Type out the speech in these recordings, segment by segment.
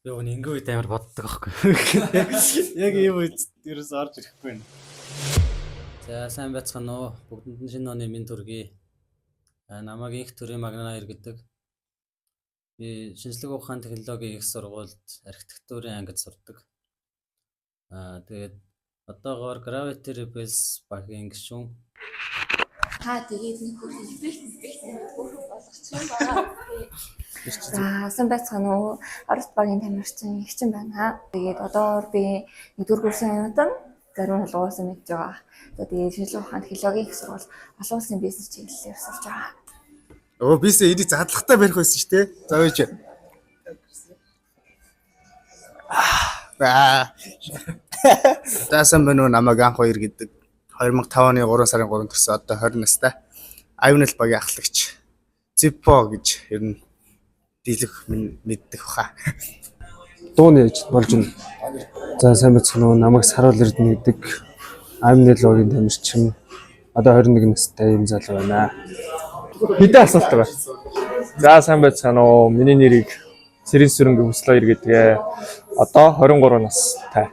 Би өнө ингээ үед амар боддог аахгүй. Яг ийм үед ерөөс орж ирэхгүй байна. За сайн байцгаана уу. Бүгдэнд нь шинэ оны минь төргий. Намайг их төрийн Магнаар гэдэг. Би шинжлэх ухааны технологийн их сургуульд архитектурын ангид сурдаг. Тэгээд одоогоор Gravity Rebels багийн гишүүн. Тэгээд нэг хөрөлбөл болгочихсон байгаа. Сайн байцгаана уу. Орос багийн тамирчин ихчин байна. Тэгээд одоор би 4 курсын аюутан зарим болгоосон мэдж байгаа. Тэгээд шинжлэх ухааны технологийн их сургууль олон улсын бизнес чиглэлээр сурж байгаа. Бисээ эдийг задлагатай барих байсан шүү дээ. За үеч. Таасан байна уу намайг анх хоёр гэдэг 2005 оны 3 сарын 3 төрсөн одоо 20 настай Аюунл багийн ахлагч Зиппо гэж ер нь дийлэх мэддэг баха. Дууны ээж болж байна. За сайн байцгаана уу. Намайг Саруул Эрдэнэ гэдэг Аюунл багийн тамирчин. Одоо 21 настай юм залуу байна. Хэдэн асуулт байгаа. За сайн байцгаана уу. Миний нэрийг Сэрэн Сүрэнгийн Хүслаяр гэдгээ. Одоо 23 настай.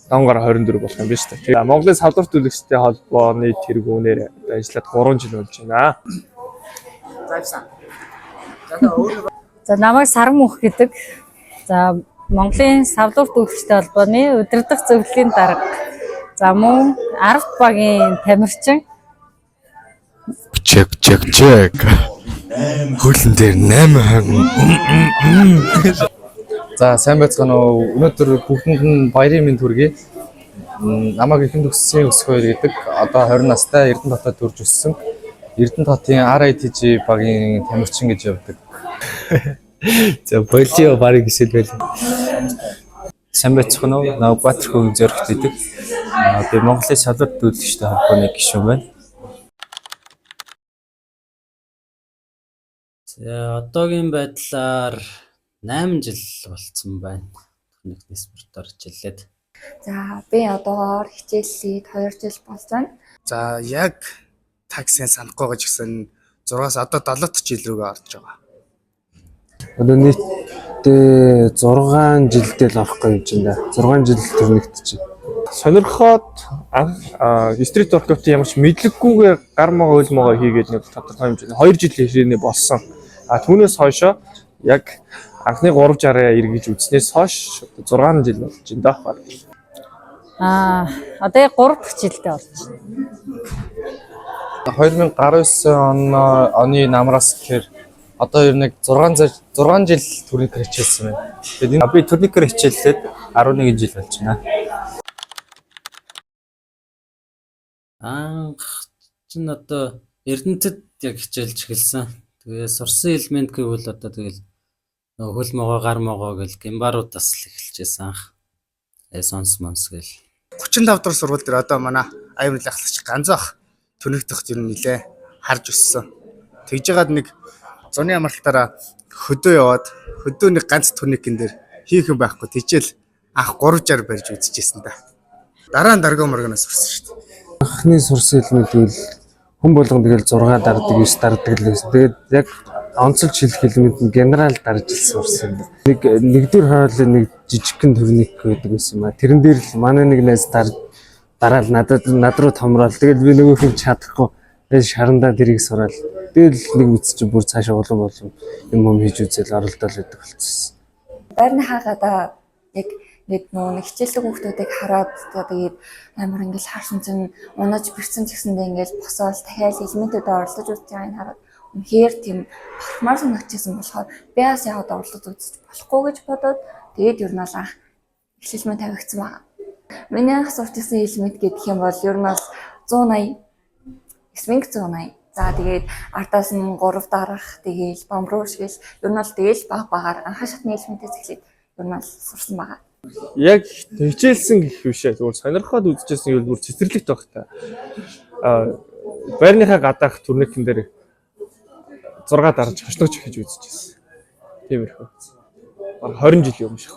Донгор 24 болох юм биш үү? Тэгээ Монголын салбарт төлөвчдийн холбооны тэргүүнээр ажиллаад 3 жил болж байна. За намайг Саран Мөнх гэдэг. За Монголын салбарт төлөвчдийн холбооны удирдах зөвлөлийн дарга. За мөн Арвт багийн тамирчин. Чек. Хөлн дээр 8. За сайн байцгаана уу. Өнөөдөр бүгдэнд нь баярын минь төргий. Намайг ихэнд өссөн өсгөө гэдэг. Одоо 20 настай Эрдэнэтотод төрж өссөн. Эрдэнэтотын RITG багийн тамирчин гэж явдаг. За болио барыг гисэл байл. Сайн байцгаана уу. Намайг Батэрхүү Зоригт гэдэг. Би Монголын салбарт төлөвчдийн холбооны гишүүн байна. За одоогийн байдлаар 8 жил болцсон байна. Техникний спортоор хичээллээд. За би одоогоор хичээллээд 2 жил болж байна. За яг таксын санахгүй гэж гисэн 6-аас одоо 70 жил рүүгээ орж байгаа. Одоо нийтдээ 6 жилдээ л орохгүй юм чинь да. 6 жил төрнөгт чинь. Сонирхоод стрит воркаут ямар ч мэдлэггүйгээр гар могоо хөл могоо хийгээд нэг тодорхой хэмжээний 2 жил хэрнээ болсон. Түүнээс хойшоо яг анхны 360-аа эргэж үзснээс хойш 6 жил болж байна даа. Одоо яг 3 дахь жилдээ болж байна. 2019 оны намраас гэхээр одоо ер нь 6 жил турникээр хичээлсэн байна. Тэгээд би турникээр хичээллээд 11 жил болж байна. Анх чинь одоо Эрдэнэтэд яг хичээлж эхэлсэн. Тэгээ сурсан элемент гэвэл одоо тэгэл хөл могоо гар могоо гэл гимбаруудаас л эхэлжсэн анх. Сонс монс гэл 35 дахь сургууль дээр одоо манай Аюунл ахлагч ганцаах төнөгдөхт ер нь нилээ харж өссөн. Тэгж яагаад нэг зуны амралтаараа хөдөө яваад хөдөө нэг ганц төнөгөн дээр хийх юм байхгүй тийчээл анх 360 барьж үзчихсэн да. Дараа нь дарга моргоноос сурсан шүү дээ. Анхны сурсан элемент гэвэл хүн болгон тэгэл 6 дардаг 9 дардаг л байсан. Тэгээд яг онцолж хэлэх элемент нь генерал дарж сурсан. Нэгдүгээр хараалын нэг жижигхэн төрник гэдэг байсан юм а. Тэрэн дээр л манай нэг найз дараал над руу томрол. Тэгэл би нөгөөх нь чадахгүй. Тэгээд шарандаа дэрийг сураал. Тэгэл нэг үз чинь бүр цаашаа улам юм хийж үзэл оролдол өгдөг болчихсон. Байрны хаагаадаа яг нэг хичээллэг хүмүүсийг хараад тэгээд амар ингээл харсан чинь унаж бэрцэн гэсэн ингээл босоол дахиад элементүүд оролдож үзэж байгааг нь хараад үнэхээр тийм пармаар санагдчихсан болохоор би бас яваад оролдож үзэж болохгүй гэж бодоод тэгээд ер нь бол анх эхлэлмэн тавигдсан байна. Миний анх сурчсан элемент гэдэг юм бол ер нь бол 180 свинг 180. За тэгээд ардаас нь 3 дарах тэгээл бомбрууш гэл ер нь бол тэгээл багаар анхаа шатны элементээс эхлээд ер нь бол сурсан байгаа. Яг хичээлсэн гэх бишээ. Зүгээр сонирхоод үзчихсэн гэвэл бүр цэцэрлэгт байх та. Байрныхаа гадаах турникэн дээр 6 дарж хошногч хийж үзчихсэн. Тиймэрхүү. Баг 20 жил юм шиг.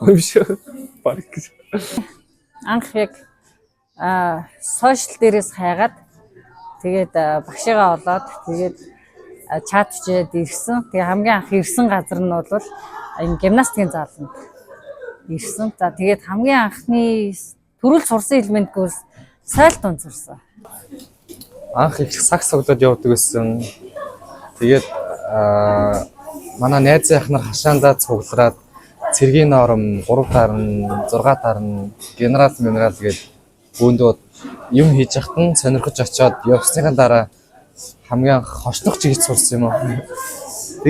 Баг. Анх яг сошиал дээрээс хайгаад тэгээд багшигаа олоод тэгээд чатчээд ирсэн. Тэгээ хамгийн анх ирсэн газар нь бол энэ гимнастикийн зааланд ирсэн. За тэгээд хамгийн анхны төрөл сурсан элемент гэвэл соёл дунд сурсан. Анх их сакс цуглаад явдаг байсан. Тэгээд манай найз ах нар хашаандаа цуглараад цэргийн норм 3 дарна, 6 дарна, генерал гэдэг бөөндөө юм хийж яхад нь сонирхож очиод явсныхаа дараа хамгийн анх хошнох чиглэл сурсан юм уу?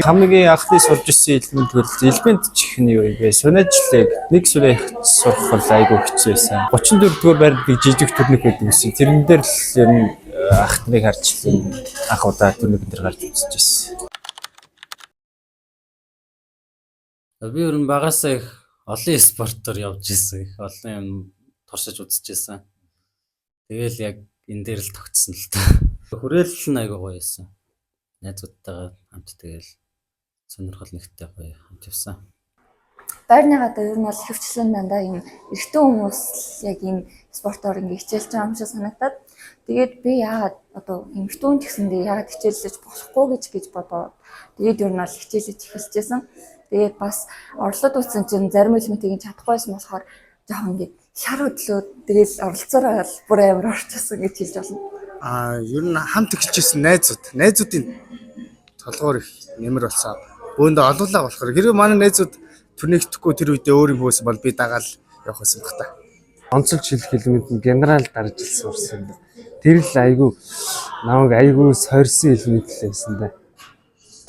Хамгийн анхны сурж ирсэн элемент бол элемент чихний юу вэ? Сүнэжлэг нэг сүнэ сурах бол айгүй хэцүү байсан. 34 дугаар байранд нэг жижиг төрнөг байдаг гэсэн. Тэрэн дээр л ер нь ахтныг харж анх удаа төрнөгөн дээр гарч үзэж байсан. Би ер нь багасаа их олон спортоор явж исэн. Их олон юм туршиж үзэж исэн. Тэгэл яг энэ дээр л тогтсон л та. Хүрээлэл нь айгүй гоё байсан. Найзуудтайгаа хамт тэгэл сонирхол нэгтэй гоё хамт явсан. Байрны гадаа ер нь бол хөвчлэн дандаа юм эрэгтэй хүмүүс яг энэ спортоор ингээ хичээлж байгаа юм шиг санагдаад тэгээд би яагаад одоо эмэгтэй хүн гэсэндээ яагаад хичээллэж болохгүй гэж бодоод тэгээд ер нь бол хичээлж эхэлчихсэн. Тэгээд бас орлоод утсан чинь зарим элементийг чадахгүйсэн болохоор жоохон ингээ шар хөдлөөд тэгэл оролцоороо бүр амар орчихсон гэж хэлж байна. Ер нь хамт эхэлжсэн найзуудын толгоор их нэмэр болсон. Бөөндөө олуулаа болохоор хэрвээ манай найзууд төрнийгдэхгүй тэр үедээ өөр юм хөөсөн бол би дагаал явах байсан баг та. Онцолж хэлэх элемент нь генерал дарж сурсан. Тэр л айгүй намайг айгүй сорьсон элемент л байсан да.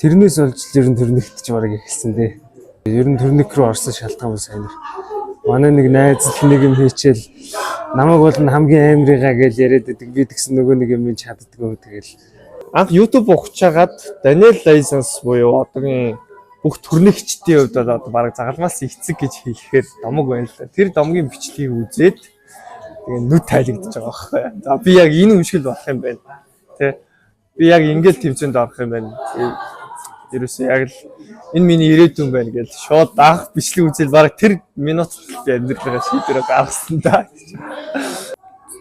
Тэрнээс олж ер нь төрнийгт ч бараг эхэлсэн дээ. Ер нь төрнийг рүү орсон шалтгаан бол сайн. Манай нэг найз нэг юм хийчихэл намайг бол хамгийн аимрыгаа гэж яриад байдаг. Би тэгсэн нөгөө нэг юм чаддгүй тэгэл. Анх YouTube ухчихагаад Daniel License буюу одоогийн бүх төрнөгчдийн хувьд бол одоо бараг загалмаас эцэг гэж хэлэхээр домог байна л да. Тэр домгийн бичлэгийг үзээд тэгээ нүд тайлагдаж байгаа байхгүй. За би яг энэ үшгэл болох юм байна. Тэ. Би яг ингээл тэмцээнд орох юм байна. Ерөөсөө яг л энэ миний ирээдүйн байна гэж шууд анх бичлэг үзэл бараг тэр минут би амьдралаа шийдвэрээ гаргасан да.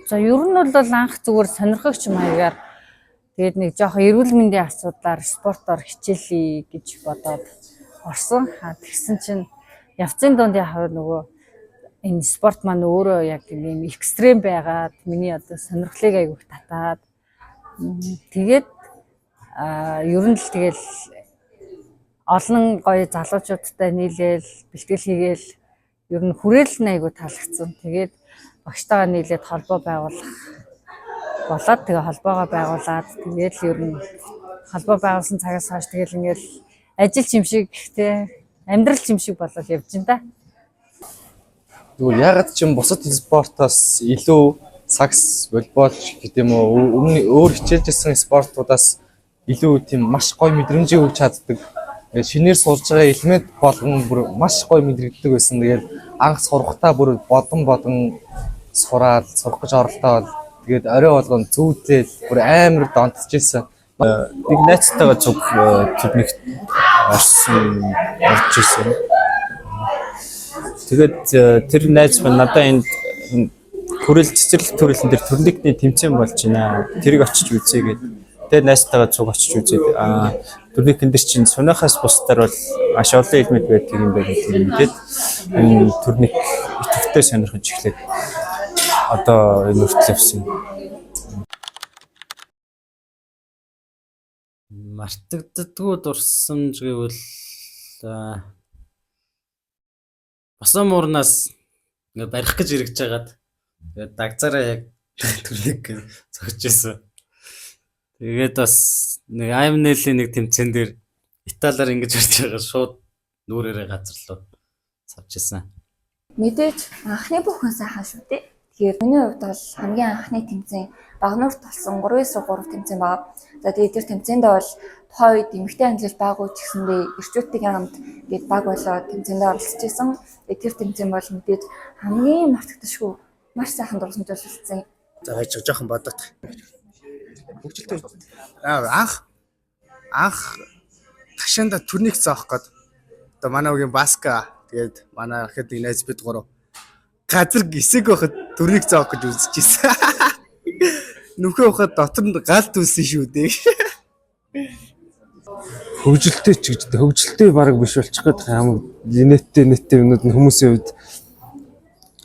За ер нь бол анх зүгээр сонирхогч маягаар тэгээд нэг жоохон эрүүл мэндийн асуудлаар спортоор хичээлье гэж бодоод орсон. Тэгсэн чинь явцын дунд яг нөгөө энэ спорт маань өөрөө яг юм экстрем байгаад миний одоо сонирхлыг айгүйх татаад тэгээд ер нь л тэгэл олон гоё залуучуудтай нийлээл бэлтгэл хийгээл ер нь хүрээлэл нь айгүй таалагдсан. Тэгээд багштайгаа нийлээд холбоо байгуулах болоод тэгээ холбоогоо байгуулад тэгээд л ер нь холбоо байгуулсан цагаас хойш тэгэл ингээл ажил чимшиг тий амьдрал чимшиг болоод явж байна да. Тэгвэл ягаад ч юм бусад спортоос илүү сакс, волейбол гэдэг юм уу өөр хичээлжсэн спортуудаас илүү тийм маш гоё мэдрэмжийг өгч чаддаг. Шинээр сурж байгаа элемент болгон бүр маш гоё мэдрэгддэг байсан. Тэгээд анх сурахтаа бүр бодон сураад сурах гэж оролдоо бол тэгээд орой болгон зүүдлээ бүр амар донтчихсэн. Нэг найзтайгаа зүг төрнийгт орсон орж ирсэн. Тэгээд тэр найз маань надаа энэ хүрээлэл цэцэрлэг төрөлн дээр төрнийгний тэмцээн болж байна. Тэрийг очиж үзье гэдэг. Тэгээд найзтайгаа зүг очиж үзээд төрнийгэн дээр чинь сунахаас бусдаар бол маш олон элемент байдаг юм байна гэдэг мэдээд энэ төрнийг идэвхтэй сонирхож эхлээд одоо энэ хүртэл явсан. Мартагддаггүй дурсамж гэвэл босоо муурнаас ингээ барих гэж эргэж хагаад тэгээд дагцаараа яг төрнийг зогж ирсэн. Тэгээд бас нэг аймнэлийн нэг тэмцээн дээр Италиар ингэж орж байгаа шууд нүрээрээ газар руу савж ирсэн. Мэдээж анхны бүхэн сайхан шүү дээ. Тэгэхээр миний хувьд бол хамгийн анхны тэмцээн Багнуурт болсон 3-3 тэмцээн байгаа. За тэгээд тэр тэмцээндээ бол тухайн үед эмэгтэй ангилал байгуу ч гэсэндээ эрчүүдийн хамт гээд баг болоод тэмцээндээ оролцож исэн. Тэр тэмцээн бол мэдээж хамгийн мартагдашгүй маш сайхан дурсамж болсон. За байж жоохон бодоод. Хөгжилтэй. Анх ташаанда төрнийг заах гээд одоо манай үгийн баска тэгээд манай ахыдын найз бид гурав газар гисэг байхад төрнийг заах гэж үзэж ирсэн. Нүхээ ухаад дотор нь гал түлсэн шүү дээ. Хөгжилтэй ч гэж хөгжилтэй бараг биш болчих гээд байгаа юм. Инээдтэй юмнууд нь хүмүүсийн хувьд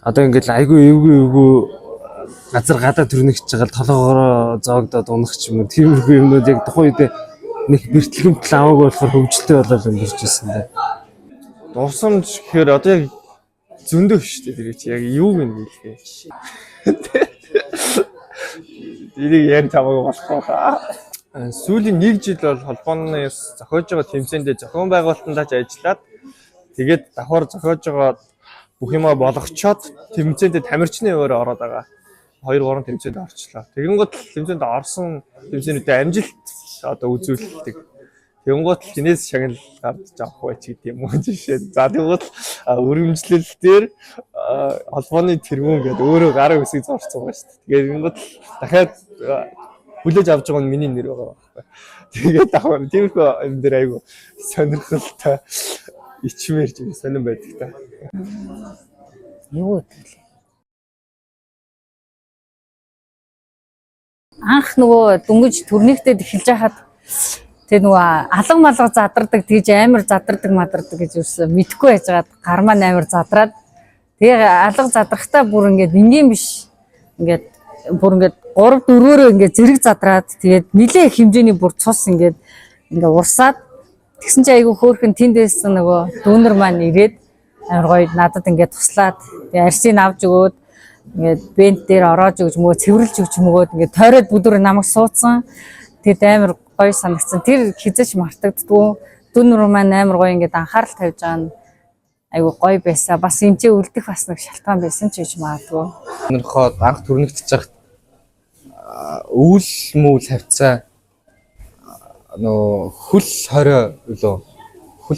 одоо ингээд айгүй эвгүй газар гадаа төрнөгч байгаа толгоороо зоогдоод унах ч юм уу тиймэрхүү юмнууд яг тухайн үед нэг бэртлэгэмтэл аваагүй болохоор хөвгөлтэй болоод өнгөрч ирсэн дээ. Дурсамж гэхээр одоо яг зөндөө шүү дээ тэр чи яг юу гэнэ гэлээ. Тэрийг ярь таваагүй болохгүй хаа. Сүүлийн 1 жил бол холбооноос зохиож байгаа тэмцээндээ зохион байгуулалтандаа ч ажиллаад тэгээд давхар зохиож байгаа бүх юмаа болгочоод тэмцээндээ тамирчны өөрөөр ороод байгаа. 2-3 тэмцээнд орчлоо. Тэгэнгүүт тэмцээнд орсон тэмцээнүүдэд амжилт одоо үзүүлдэг. Тэгэнгүүт хинээс шагнал гарч авах байж гэдэг юм уу жишээ. За тэгэнгүүт өргөмжлөл дээр холбооны тэргүүн гэдэг өөрөө гарын үсгийг зорцсон байгаа шүү дээ. Тэгээд тэгэнгүүт дахиад хүлээж авч байгаа нь миний нэр байгаа байхгүй. Тэгээд давхар тиймэрхүү юм дээр айгу сонирхолтой ичмээрч сонирн байдаг та. Юу гэвэл анх нөгөө дөнгөж төрнийгтэй эхэлж байхад тэр нөгөө алга малга задардаг тэгж амар задардаг мадардаг гэж юусэн мэдхгүй байжгаад гар маань амар задраад тэгээ алга задрахтаа бүр ингээд энгийн биш ингээд бүр ингээд 3-4-өрөө ингээд зэрэг задраад тэгээд нилээ их хэмжээний бүр цус ингээд урсаад тэгсэн чинь айгүй хөөхөн тэндээс нөгөө дүүнер маань ирээд амар гоё надад ингээд туслаад тэгээ арсыг авч өгөөд ингээд бент дээр ороож өгч мөгөө цэвэрлж өгч мөгөөд ингээд тойроод бүдүүр намайг суудсан. Тэгэд амар гоё санагдсан. Тэр хизэж мартагддгүй. Дүүнер маань амар гоё ингээд анхаарал тавьж байгаа нь айгүй гоё байсан. Бас энэ ч үлдэх бас нэг шалтгаан байсан ч гэж магадгүй. Өнөрхөө анх төрнөгдөж байгаа өвөл мөвл хавцаа хөл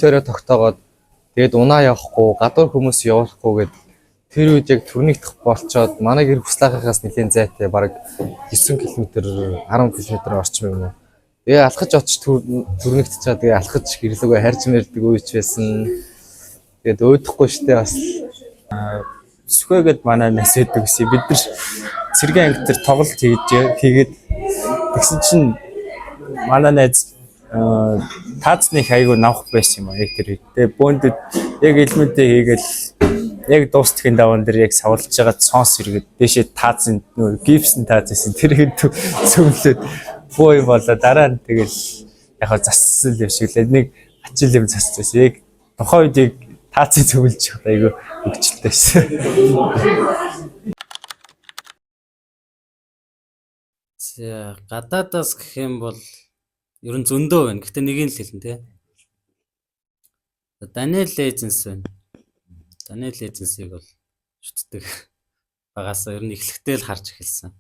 хорой тогтоогоод тэгээд унаа явахгүй гадуур хүмүүс явуулахгүй гэд тэр үед яг төрнөгдөх болцоод манай гэр хүслаагаас нэлийн зайтай бараг 9 км 10 км орчим юм уу. Тэгээ алхаж очиж төрнөгдөж байгаа. Тэгээ алхаж гэрлүүгээ харж мэрдэг үеч байсан. Тэгээд өөдөхгүй штэ бас Сүхбэгэд манай нас идэг гэсэн. Бид нар цэргийн анги дээр тоглолт хийгээд тэгсэн чинь манай найз таацныг айгүй навах байсан юм аа яг тэр үед. Тэгээ бөөндөд яг элементээ хийгээл яг дуустахын даван дээр яг савлж байгаа сонс иргээд дэшээ таацын нөр гипсн таацсан тэр хэд цөмлөд боо болоо дараа нь тэгэл яг зассан л юм шиг л нэг ачил юм засчихсан. Яг тухайн үед яг таацыг цөмлж байгаа айгүй өгчлөлтэй байсан. За гадаадаас гэх юм бол ер нь зөндөө байна. Гэхдээ нэгийг л хэлнэ те. Daniel Legends байна. Daniel Legends-ийг бол шүтдэг багасаа ер нь эхлэхдээ л харж эхэлсэн.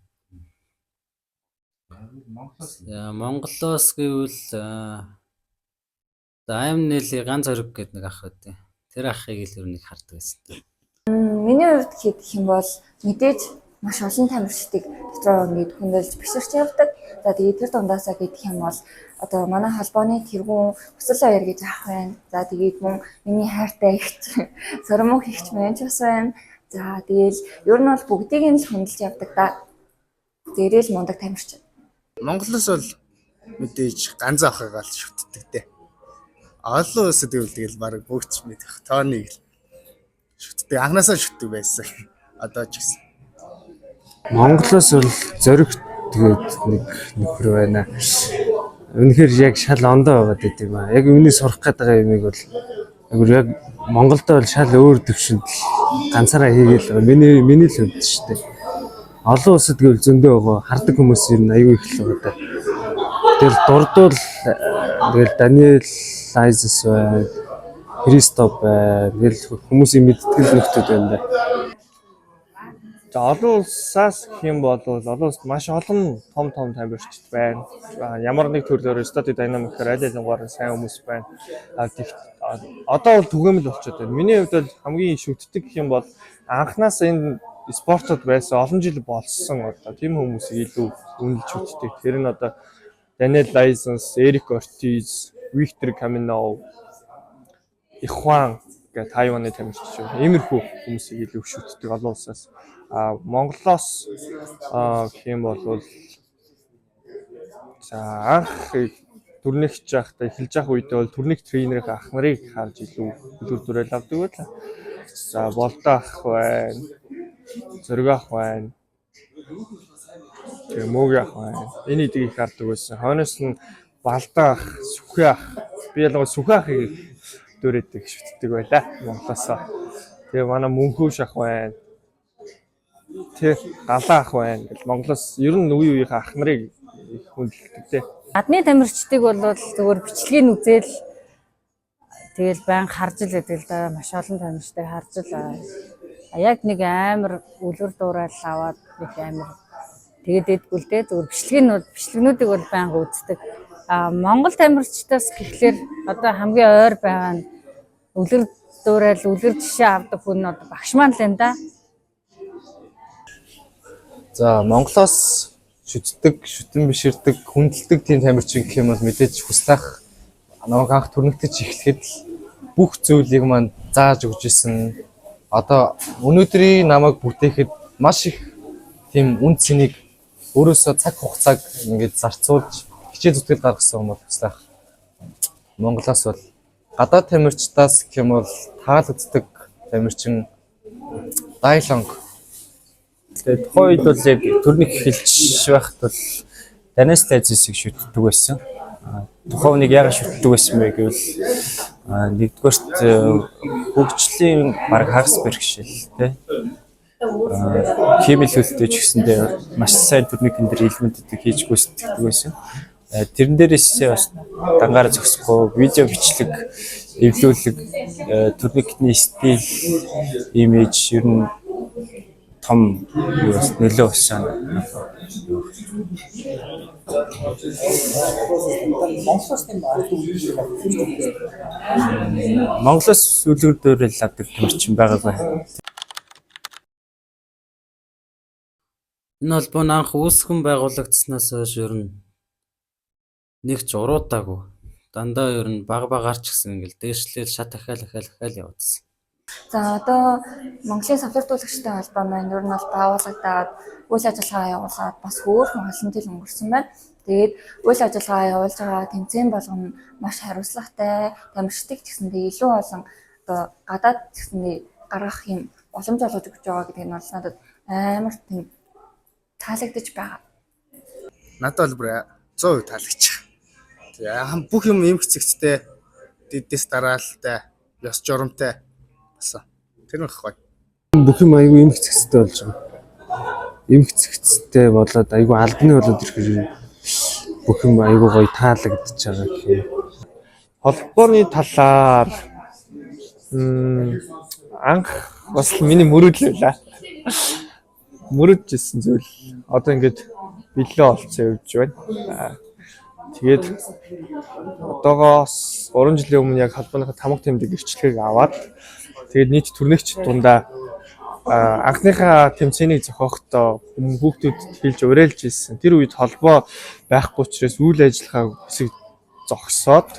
Монголоос гэвэл Аймнэлийн ганц хориг гэдэг нэг ах байдیں۔ Тэр ахыг л ер нь хардаг байсан. Миний хувьд гэх юм бол мэдээж маш олон тамирчдыг дотроо ингээд хөндөөлж биширч явдаг. За тэгээд тэр дундаасаа гэх юм бол одоо манай холбооны тэргүүн Хүсэл Баяр гэж ах байна. За тэгээд мөн миний хайртай ихч Соромог ихч мэн ч бас байна. За тэгээд ер нь бол бүгдийг нь л хөндлөж явдаг да. Дээрээ л мундаг тамирч. Монголоос бол мэдээж ганц ахыгаа л шүтдэг дээ. Олон улсад гэвэл тэгэл баг бүгд мэдэх тооныг л шүтдэг. Анхнаасаа шүтдэг байсан. Одоо ч гэсэн. Монголоос бол зориг тэгээд нэг хөр байна. Үнэхээр яг шал ондоо байгаад байт юм аа. Яг үүний сурах гэдэг юмыг бол яг Монголд бол шал өөр төвшөнд ганцаараа хийгээл миний л хувьд шүү дээ. Олон улсад гэвэл зөндөө байгаа. Хардаг хүмүүс юм аюу их л байгаа. Тэгэл дурдвал тэгэл Daniel Legends байна. Христоп байна. Тэгэл хүмүүсийн мэдтгэл нөхдөд байна. За олон улсаас гэх юм бол олон улсад маш олон том тамирчид байна. Ямар нэг төрлөөр стади динамикээр аль алингаар сайн хүмүүс байна. Одоо бол түгээмэл болчиход байна. Миний хувьд бол хамгийн шүтдэг гэх юм бол анханаас энэ спортод байсан олон жил болсон одоо тийм хүмүүсийг илүү үнэлж үздэг. Тэр нь одоо Daniel Legends, Eric Ortiz, Victor Kaminov, Ихван гэх Тайваны тамирчид шүү. Иймэрхүү хүмүүсийг илүү шүтдэг олон улсаас. Монголоос гэх юм бол за анх турнигч явахдаа эхэлж явах үедээ бол турник тренерийн ах нарыг харж илүү дүрэл авдаг байлаа. За болдоо ах байна. Зөрөг ах байна. Тэгээ мөг ах байна. Энэ эдийг их хардаг байсан. Хойноос нь балдаа ах, сүхээ ах. Би ялангуяа сүхээ ахыг дөрөөдөг шүтдэг байлаа Монголоосоо. Тэгээ манай мөнхөөш ах байна. Тэг галаа ах байна. Гэл Монголоос ер нь үе үеийн ах нарыг их хүндэлдэг те. Гадны тамирчдыг бол зөвхөн бичлэгийг үзэл тэгэл байн харж л байдаг л да. Маш олон тамирчдыг харж л яг нэг амар үлгэр дуурайл аваад нэг амар тэгээд эдгүүл дээ зөвхөн бичлэгнүүдийг бол байнга үздэг. Монгол тамирчдаас гэхлээр одоо хамгийн ойр байгаа нь үлгэр дуурайл үлгэр жишээ авдаг хүн одоо багш маань л юм да. За Монголоос шүтдэг, шүтэн биширдэг, хүндэлдэг тийм тамирчин гэх юм бол мэдээж хүслэх намайг анх төрнөгдөж эхлэхэд л бүх зүйлийг маань зааж өгч исэн. Одоо өнөөдрийн намайг бүтээхэд маш их тийм үн цэнийг өөрөөсөө цаг хугацааг ингээд зарцуулж хичээл зүтгэл гаргасан хүмүүс хүслэх. Монголоос бол гадаад тамирчдаас гэх юм бол таалагддаг тамирчин Дайлонг. Тэгээд тухайн үед бол яг төрник эхэлж байхад бол Даниас Тайзисыг шүтдэг байсан. Тухайн үнийг яагаад шүтдэг байсан бэ гэвэл нэгдүгээрт хөгжлийн баг хагас бэрхшээл тий. Химэл хөлтэй ч гэсэндээ маш сайн төрникэн дээр элементүүдийг хийж гүйцэтгэдэг байсан. Тэрэн дээрээсээ бас дангаараа зогсохгүй видео бичлэг эвлүүлэг төрникний стил имиж ер нь том нөлөө өссөн. Монголоос үлгэр дуурайл авдаг тамирчин байгаагүй. Энэ холбоо анх үүсгэн байгуулагдсанаас хойш ер нь нэг ч уруудаагүй. Дандаа ер нь баг багаар ч гэсэн ингээл дээшлэл шат ахаал явуулсан. За одоо Монголын савлартуулагчтай холбоо маань ер нь бол байгуулагдаад үйл ажиллагаа явуулаад бас хөөрхөн олон жил өнгөрсөн байна. Тэгээд үйл ажиллагаа явуулж байгаа тэмцээн болгоно маш хариуцлагатай, тамирчдыг ч гэсэндээ илүү олон одоо гадаад ч гэсэндээ гаргах юм боломж олгож өгч байгаа гэдэг нь бол надад амар тийм таалагдж байгаа. Надад бол бүр 100% таалагдж байгаа. Тэгээ бүх юм эмх цэгцтэй, дэдээс дараалалтай, ёс журамтай болсон. Тэр нь гоё. Бүх юм айгүй эмх цэгцтэй болж байгаа. Эмх цэгцтэй болоод айгүй албаны болоод ирэхээр бүх юм айгүй гоё таалагдж байгаа гэх юм. Холбооны талаар анх бас миний мөрөдөл байлаа. Мөрөдчихсэн зүйл одоо ингээд бэлээ олцсон явж байна. Тэгээд одоогоос 3 жилийн өмнө яг холбооныхаа тамга тэмдэг ирчлэгийг аваад тэгээд нийт төрнөгч дундаа анхныхаа тэмцээнийг зохиохдоо хүүхдүүдэд хэлж уриалж ирсэн. Тэр үед холбоо байхгүй учраас үйл ажиллагаа хэсэг зогсоод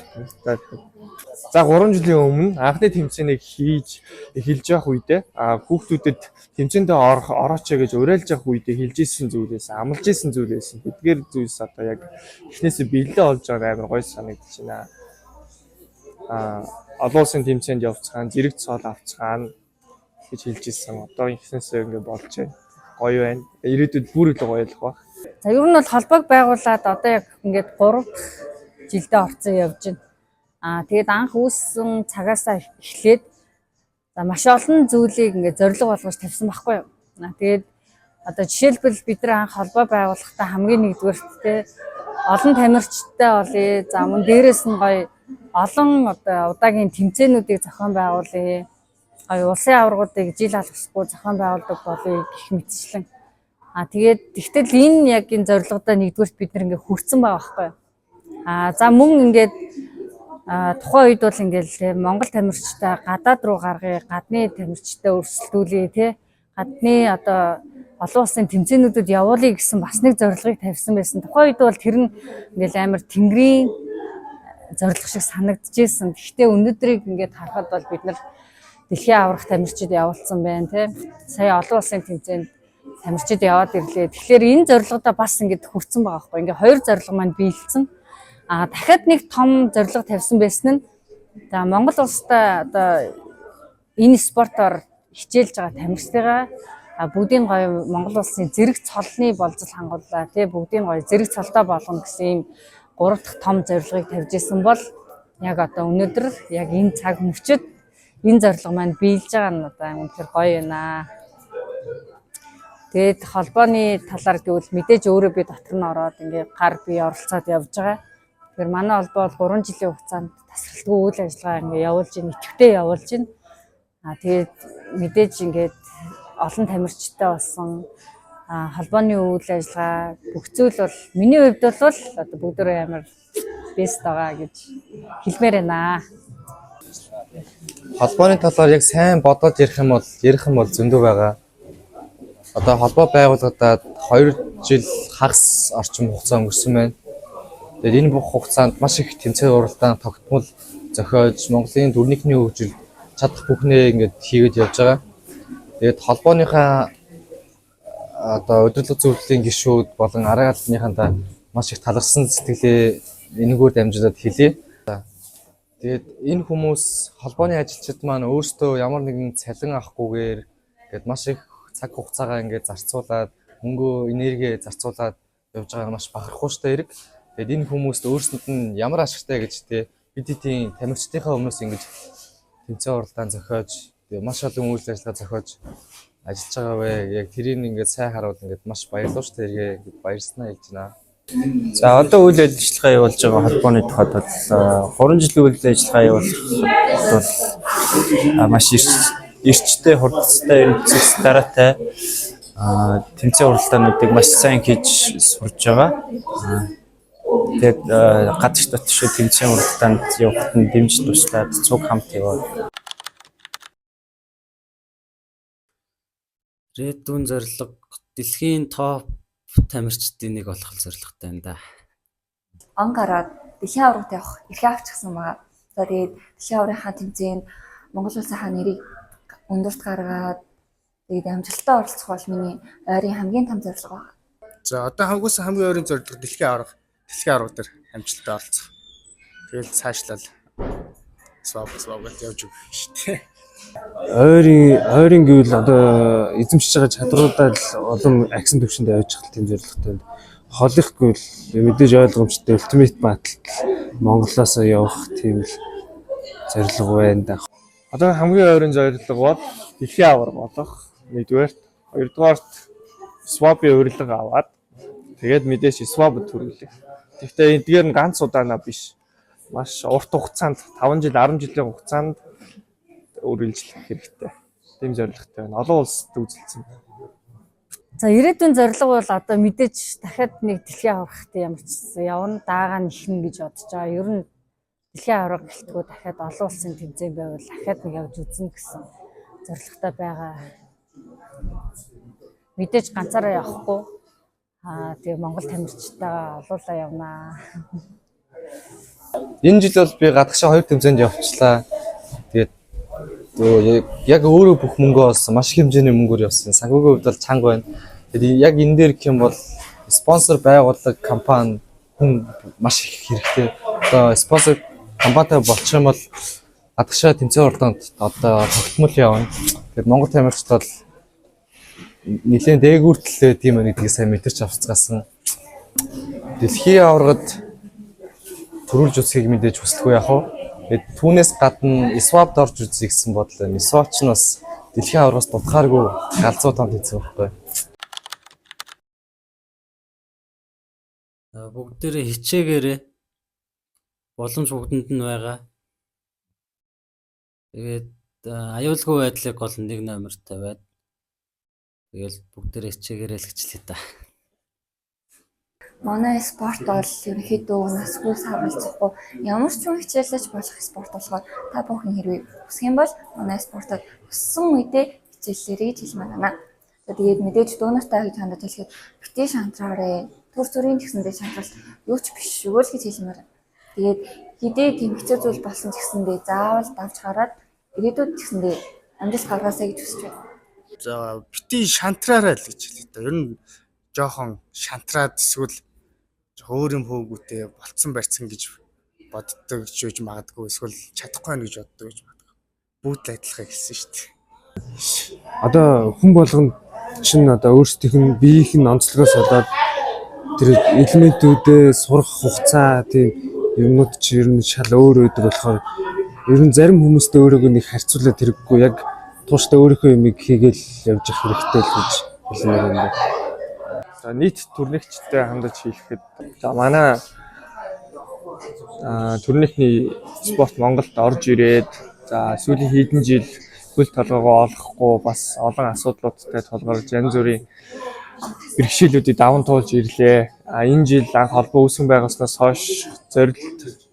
за 3 жилийн өмнө анхны тэмцээнийг хийж эхэлж явах үедээ хүүхдүүдэд тэмцээндээ орооч гэж уриалж явах үедээ хэлж ирсэн зүйлээс амлаж ирсэн зүйлээс эдгээр зүйлс одоо яг эхнээсээ бэлдээ олж байгаа амар гоё санагдаж байна. Олон улсын тэмцээнд явцгаан зэрэг цоол авцгаан гэж хэлж ирсэн. Одоо эхнээсээ ингэ болж байна. Гоё байна. Ирээдүйд бүр их гоё болох баг. За ер нь бол холбоог байгуулад одоо яг ингээд 3 дахь жилдээ орцсон явж байна. Тэгээд анх үүссэн цагаасаа эхлээд маш олон зүйлийг ингээд зорилго болгож тавьсан байхгүй юу. Тэгээд одоо жишээлбэл бид нар анх холбоо байгуулахдаа хамгийн нэгдүгээртээ олон тамирчтай болъё. За мөн дээрэс нь гоё олон одоо удаагийн тэмцээнүүдийг зохион байгуулъя. Гоё улсын аваргуудыг жил алгасгүй зохион байгуулдаг болъё гэх мэтчлэн. Тэгээд тэгтэл энэ яг энэ зорилгодоо нэгдүгээрт бид нар ингээд хүрсэн байгаа байхгүй юу. За мөн ингээд тухайн үед бол ингээл Монгол тамирчтай гадаад руу гаргая, гадны тамирчтай өрсөлдүүлье тий. Гадны одоо олон улсын тэмцээнүүдэд явуулъя гэсэн бас нэг зорилгыг тавьсан байсан. Тухайн үед бол тэр нь ингээл амар тэнгэрийн зорилго шиг санагдчихсэн. Гэхдээ өнөөдрийг ингээд харахад бол бид нар дэлхийн аврах тамирчид явуулсан байна тий. Сая олон улсын тэмцээнд тамирчид яваад ирлээ. Тэгэхээр энэ зорилгодоо бас ингээд хүрсэн байгаа байхгүй. Ингээ хоёр зорилго маань биелсэн. Дахиад нэг том зорилго тавьсан байсан нь за Монгол улстай одоо энэ спортоор хичээлж байгаа тамирчдыгаа бүгдийн гоё Монгол улсын зэрэг цолны болжил хангууллаа. Тэгээ бүгдийн гоё зэрэг цолтой болгоно гэсэн ийм 3 дахь том зорилгыг тавьж исэн бол яг одоо өнөөдөр яг энэ цаг мөчид энэ зорилго маань биелж байгаа нь одоо үнэхээр гоё байна. Тэгээд холбооны талаар гэвэл мэдээж өөрөө би дотор нь ороод ингээ гар бие оролцоод явж байгаа. Тэгэхээр манай холбоо бол 3 жилийн хугацаанд тасралтгүй үйл ажиллагаа ингээ явуулж байна, идэвхтэй явуулж байна. Тэгээд мэдээж ингээд олон тамирчтай болсон холбооны үйл ажиллагаа бүх зүйл бол миний хувьд бол одоо бүгдөө амар бест байгаа гэж хэлмээр байна. Холбооны талаар яг сайн бодоод ярих юм бол зөндөө байгаа. Одоо холбоо байгуулагдаад 2 жил хагас орчим хугацаа өнгөрсөн байна. Тэгээд энэ бүх хугацаанд маш их тэмцээн уралдаан тогтмол зохиож Монголын дүрнийхний хөгжил чадах бүхнээ ингээд хийгээд явж байгаа. Тэгээд холбооныхаа одоо удирдлага зөвлөлийн гишүүд болон арга албаныхандаа маш их талархсан сэтгэлээ энэгээр дамжуулаад хэлье. Тэгээд энэ хүмүүс холбооны ажилчид маань өөрсдөө ямар нэгэн цалин авахгүйгээр ингээд маш их цаг хугацаагаа ингээд зарцуулаад мөнгө энерги зарцуулаад явж байгаа маш бахархууштай хэрэг. Тэгээд энэ хүмүүст өөрсдөд нь ямар ашигтай гэж бидний тамирчдынхаа өмнөөс ингэж тэмцээн уралдаан зохиож тэгээд маш олон үйл ажиллагаа зохиож ажиллаж байгаа вэ. Яг тэрийг ингээд сайн харуул ингээд маш баярлалаа тэргээ ингээд баярснаа хэлж байна. За одоо үйл ажиллагаа явуулж байгаа холбооны тухайд бол 3 жилийн үйл ажиллагаа явуулах бол маш эрчтэй хурдтай эмчс дараатай тэмцээн уралдаануудыг маш сайн хийж сурж байгаа. Тэгээд гадагш дотор тэмцээн уралдаанд явахад нь дэмж туслаад цуг хамт яваа. Red Dune зорилго дэлхийн топ тамирчдын нэг болох зорилготой байна да. Он гараад дэлхийн аврагт явах эрхээ авчихсан байгаа. За тэгээд дэлхийн аврагынхаа тэмцээнд Монгол улсынхаа нэрийг өндөрт гаргаад тэгээд амжилттай оролцох бол миний ойрын хамгийн том зорилго байна. За одоо хамгийн ойрын зорилго дэлхийн авраг дээр амжилттай оролцох. Тэгэл цаашлал swap гэж явж өгөх шүү дээ. Ойрын гэвэл одоо эзэмшиж байгаа чадруудаа л олон аксын төвшөнд явж хэл тийм зорилготой. Холих гэвэл мэдээж ойлгомжтой ultimate battle Монголоос явах тийм л зорилго байна да. Одоо хамгийн ойрын зорилго бол дэлхийн авраг болох. Нэгдүгээрт, хоёрдугаарт swap-ийн урилга аваад тэгээд мэдээж swap төрүүлэх. Гэхдээ эдгээр нь ганц удаанаа биш. Маш урт хугацаанд 5 жил, 10 жилийн хугацаанд үргэлжлэх хэрэгтэй. Тийм зорилготой байна. Олон улсад үзэлцэн. За ирээдүйн зорилго бол одоо мэдээж дахиад нэг дэлхийн аврагт ямар ч явна даага нь ихнэ гэж бодож байгаа. Ер нь дэлхийн авраг гэлтгүү дахиад олон улсын тэмцээн байвал дахиад нэг явж үзнэ гэсэн зорилготой байгаа. Мэдээж ганцаараа явахгүй. Тэгээ Монгол тамирчтайгаа олуулаа явнаа. Энэ жил бол би гадагшаа 2 тэмцээнд явчлаа. Тэгээд яг өөрөө бүх мөнгөө олсон, маш их хэмжээний мөнгөөр явсан. Санхүүгийн хувьд бол чанга байна. Тэгээд яг энэ дээр гэх юм бол спонсор байгууллага, компани хүн маш их хэрэгтэй. Одоо спонсор компанитай болчих юм бол гадагшаа тэмцээн уралдаанд одоо тогтмол явна. Тэгээд Монгол тамирчид бол нэлээд дээгүүртлээ тийм ээ гэдгийг сайн мэдэрч авцгаасан. Дэлхийн аврагад төрүүлж үсгийг мэдээж хүсэлгүй яах вэ? Түүнээс гадна swap-д орж үзье гэсэн бодол байна. Swap ч нь бас дэлхийн аврагаас дутгааргүй галзуу томд хийсэн байхгүй. Бүгдээрээ хичээгээрээ боломж бүгдэнд нь байгаа. Тэгээд аюулгүй байдлыг гол 1 номер тавиад тэгэл бүгдээрээ хичээгээрээ л хичлээ та. Манай спорт бол ерөнхийдөө насгүй саргалзахгүй ямар ч юм хичээлж болох спорт болохоор та бүхэн хэрвээ хүсэх юм бол манай спортод өссөн үедээ хичээллээрэй гэж хэлмээр байна. Тэгээд мэдээж дуунартай гэж хандаж хэлэхэд битээ шантраарэ төр зүрийн тэгсэндээ шантралт юу ч биш шүү л гэж хэлмээр. Тэгээд хэдий тийм хэцүү зүйл болсон ч гэсэндээ заавал давж гараад ирээдүйд тэгсэндээ амжилт гаргаасаа гэж хүсэж байна. За битээ шантраарай л гэж хэлээ та. Ер нь жоохон шантраад эсвэл өөр юм хөөгүүтэй болцсон барьцсан гэж боддог ч үж магадгүй эсвэл чадахгүй байх гэж боддог гэж магадгүй. бүгд л адилхан гэсэн шүү дээ. Одоо хүн болгонд чинь одоо өөрсдийнх нь биеийнх нь онцлогоос болоод тэр элементүүдээ сурах хугацаа тийм юмнууд чи ер нь шал өөр өөр болохоор ер нь зарим хүмүүстэй өөрөөгөө нэг харьцуулаад хэрэггүй яг тууштай өөрийнхөө юмыг хийгээл явж явах хэрэгтэй л гэж хэлмээр юм байна. За нийт турнигчтай хандаж хийхэд за манай турникны спорт Монголд орж ирээд за сүүлийн хэдэн жил хөл толгоогоо олохгүй бас олон асуудлуудтай тулгарч янз бүрийн бэрхшээлүүдийг даван туулж ирлээ. Энэ жил анх холбоо үүсгэн байгааснаас хойш зорилт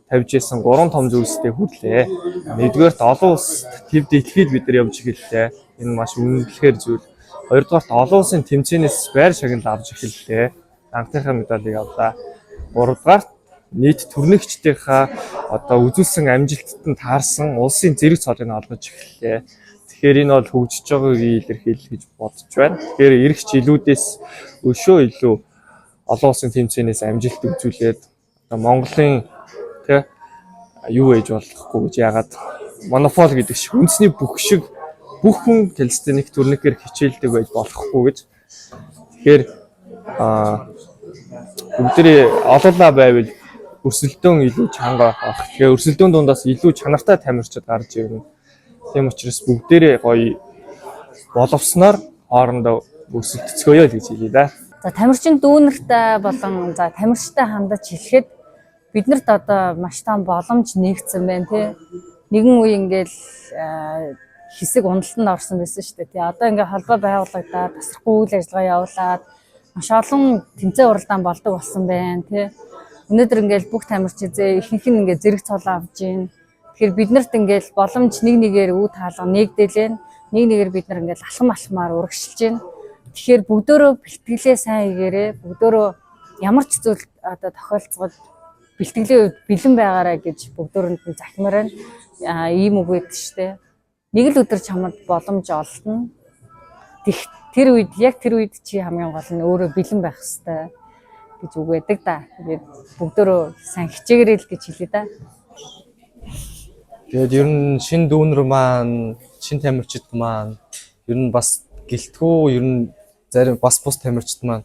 тавьж исэн 3 том зүйлстэй хүрлээ. Нэгдүгээрт олон улсад тэвд итгэхэд бид нар явж эхэллээ. Энэ маш үнэхээр зүйл. Хоёрдугаарт олон улсын тэмцээнээс байр шагнал авч эхэллээ. Анхныхаа медалийг авлаа. Гуравдугаарт нийт турнигчдийнхаа одоо үзүүлсэн амжилттанд таарсан улсын зэрэг цолыг олгож эхэллээ. Тэгэхээр энэ бол хөгжиж байгааг илэрхийлэх гэж бодож байна. Тэгэхээр эх жилүүдээс өшөө илүү олон улсын тэмцээнээс амжилт үзүүлээд одоо Монголын тэ юу ээж болохгүй гэж яагаад монопол гэдэг шиг үндэсний бүх шиг бүх хүн калистеник турникээр хичээлдэг байж болохгүй гэж. Тэгэхээр бүгдээ олоолаа байвал өрсөлдөөн илүү чанга авах. Тэгээ өрсөлдөөн дундаас илүү чанартай тамирчид гарч ирнэ. Тийм учраас бүгдээрээ гоё боловсноор хоорондоо өрсөлдөцгөөё гэж хэлье да. За тамирчин дүүнертэй болон за тамирчтай хандаж хэлэхэд биднэрт одоо маш том боломж нэгдсэн байна тий. Нэгэн үе ингээл хэсэг уналтанд орсон байсан шүү дээ тий. Одоо ингээ холбоо байгуулагдаад тасрахгүй үйл ажиллагаа явуулаад маш олон тэмцээн уралдаан болдог болсон байна тий. Өнөөдөр ингээл бүх тамирчин ихэнх нь ингээ зэрэг цол авж гин. Тэгэхээр биднэрт ингээл боломж нэг нэгээр үе таалга нэгдэлэн нэг нэгээр бид нар ингээл алхам урагшилж гин. Тэгэхээр бүгдөө бэлтгэлээ сайн хийгээрээ бүгдөө ямар ч зүйл одоо тохиолцоход бэлтгэлийн үед бэлэн байгаарай гэж бүгдөөрэнд нь захимаар байна. Ийм үг байдаг штэ. Нэг л өдөр чамд боломж олдно. Тэр үед чи хамгийн гол нь өөрөө бэлэн байх хэрэгтэй гэж үг байдаг да. Тэгээд бүгдөө сайн хичээгээрэй л гэж хэлээ да. Тэгээд ер нь шин дүүнер маань, шин тамирчид маань ер нь бас гэлтгүү ер нь зарим бас бус тамирчид маань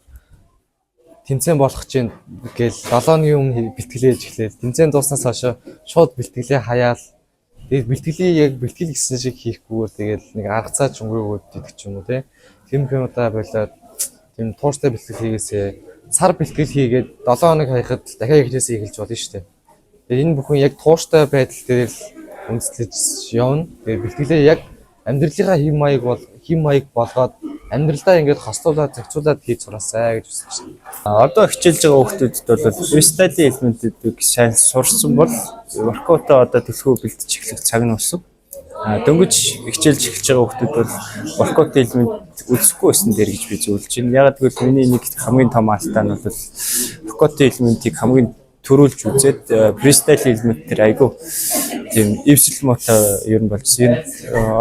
тэмцээн болох чинь гээл 7-ны өмнө бэлтгэлээж эхлэв. Тэмцээн дууснаас хойш шууд бэлтгэлээ хаяал. Тэгээд бэлтгэлийн яг бэлтгэл гэсэн шиг хийхгүйгээр тэгээд нэг арга цаа чөнгөрөөгөөд идэх ч юм уу те. Тэм удаа болоод тэм тууштай бэлтгэл хийгээсээ сар бэлтгэл хийгээд 7 хоног хаяхад дахиад эхлээсээ эхэлж болно шүү дээ. Тэгээд энэ бүхэн яг тууштай байдал дээр л үндэслэж явна. Тэгээд бэлтгэлээ яг амьдралынхаа хэм маяг болгоод амьдралдаа ингээд хослуулаад зохицуулаад хийж сураасай гэж хүсэж байна. Одоо хичээлж байгаа хүүхдүүдэд бол freestyle элементүүдийг сайн сурсан бол воркаутаа одоо төлхөө бэлтэж эхлэх цаг нь болсон. Дөнгөж хичээлж эхэлж байгаа хүүхдүүд бол воркаут элемент үзэхгүй байсан дээр гэж би зөвлөж байна. Ягаад гэвэл миний нэг хамгийн том алдаа нь бол воркаут элементийг хамгийн төрүүлж үзээд freestyle элемент төр айгүй тийм эвсэл мотой ер нь болсон.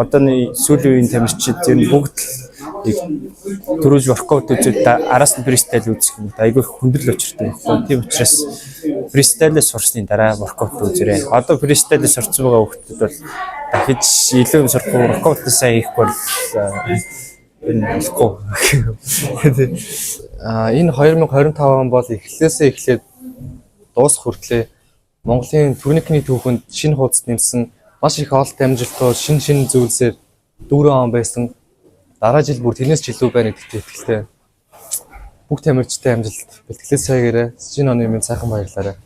Одооны сүүлийн үеийн тамирчид ер нь бүгд төрүүлж воркаут үзээд араас нь freestyle үзэх юм айгүй хүндрэл очиртай байна. Тийм учраас freestyle сурсны дараа воркаут үзээрэй. Одоо freestyle сурцсан байгаа хүүхдүүд бол дахиж илүү юм сурахгүй воркаут сайн хийх бол энэ болохгүй. Энэ 2025 он бол эхлээсээ эхлээд дуусах хүртлээр Монголын турникны түүхэнд шинэ хуудас нэмсэн маш их олт амжилтууд шин зүйлсээр дүүрэн он байсан. Дараа жил бүр тэрнээс ч илүү байна гэдэгт итгэлтэй. Бүх тамирчтай амжилт бэлтгэлээ саягаарай. Шинэ оны минь сайхан баярлалаа.